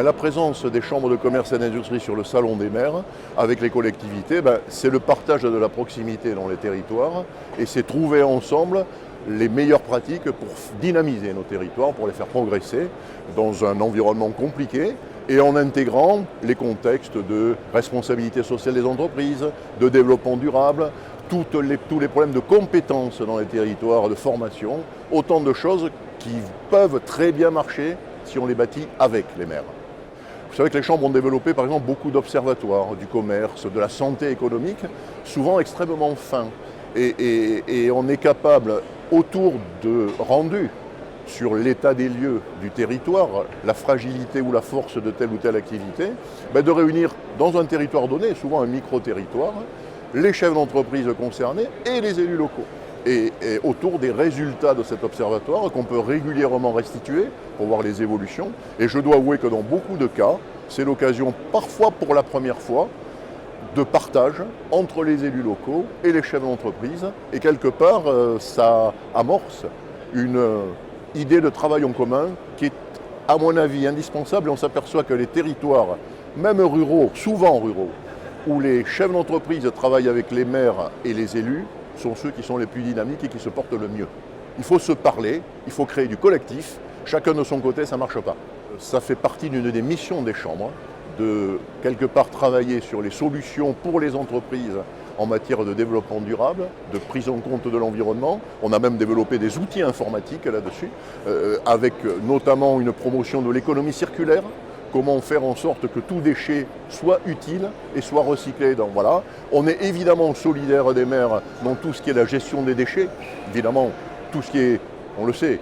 La présence des chambres de commerce et d'industrie sur le salon des maires, avec les collectivités, c'est le partage de la proximité dans les territoires et c'est trouver ensemble les meilleures pratiques pour dynamiser nos territoires, pour les faire progresser dans un environnement compliqué et en intégrant les contextes de responsabilité sociale des entreprises, de développement durable, tous les problèmes de compétences dans les territoires, de formation, autant de choses qui peuvent très bien marcher si on les bâtit avec les maires. Vous savez que les chambres ont développé par exemple beaucoup d'observatoires du commerce, de la santé économique, souvent extrêmement fins. Et on est capable, autour de rendus sur l'état des lieux du territoire, la fragilité ou la force de telle ou telle activité, de réunir dans un territoire donné, souvent un micro-territoire, les chefs d'entreprise concernés et les élus locaux. Et autour des résultats de cet observatoire qu'on peut régulièrement restituer pour voir les évolutions. Et je dois avouer que dans beaucoup de cas, c'est l'occasion, parfois pour la première fois, de partage entre les élus locaux et les chefs d'entreprise. Et quelque part, ça amorce une idée de travail en commun qui est, à mon avis, indispensable. Et on s'aperçoit que les territoires, même ruraux, souvent ruraux, où les chefs d'entreprise travaillent avec les maires et les élus, sont ceux qui sont les plus dynamiques et qui se portent le mieux. Il faut se parler, il faut créer du collectif, chacun de son côté, ça ne marche pas. Ça fait partie d'une des missions des chambres, de quelque part travailler sur les solutions pour les entreprises en matière de développement durable, de prise en compte de l'environnement. On a même développé des outils informatiques là-dessus, avec notamment une promotion de l'économie circulaire. Comment faire en sorte que tout déchet soit utile et soit recyclé. Donc voilà, on est évidemment solidaire des maires dans tout ce qui est la gestion des déchets. Évidemment, tout ce qui est, on le sait,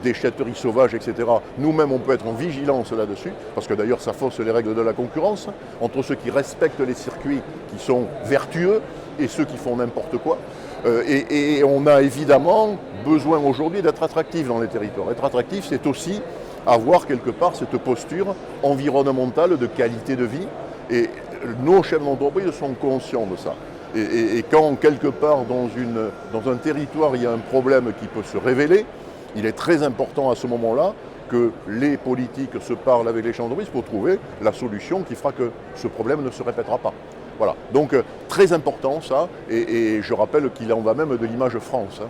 déchetterie sauvage, etc. Nous-mêmes, on peut être en vigilance là-dessus, parce que d'ailleurs, ça fausse les règles de la concurrence entre ceux qui respectent les circuits qui sont vertueux et ceux qui font n'importe quoi. Et on a évidemment besoin aujourd'hui d'être attractif dans les territoires. Être attractif, c'est aussi avoir quelque part cette posture environnementale de qualité de vie. Et nos chefs d'entreprise sont conscients de ça. Et quand quelque part dans un territoire il y a un problème qui peut se révéler, il est très important à ce moment-là que les politiques se parlent avec les chefs d'entreprise pour trouver la solution qui fera que ce problème ne se répétera pas. Voilà, donc très important ça, et je rappelle qu'il en va même de l'image France,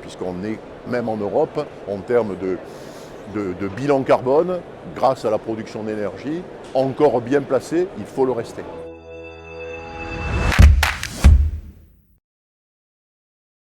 puisqu'on est même en Europe en termes de bilan carbone, grâce à la production d'énergie, encore bien placé, il faut le rester.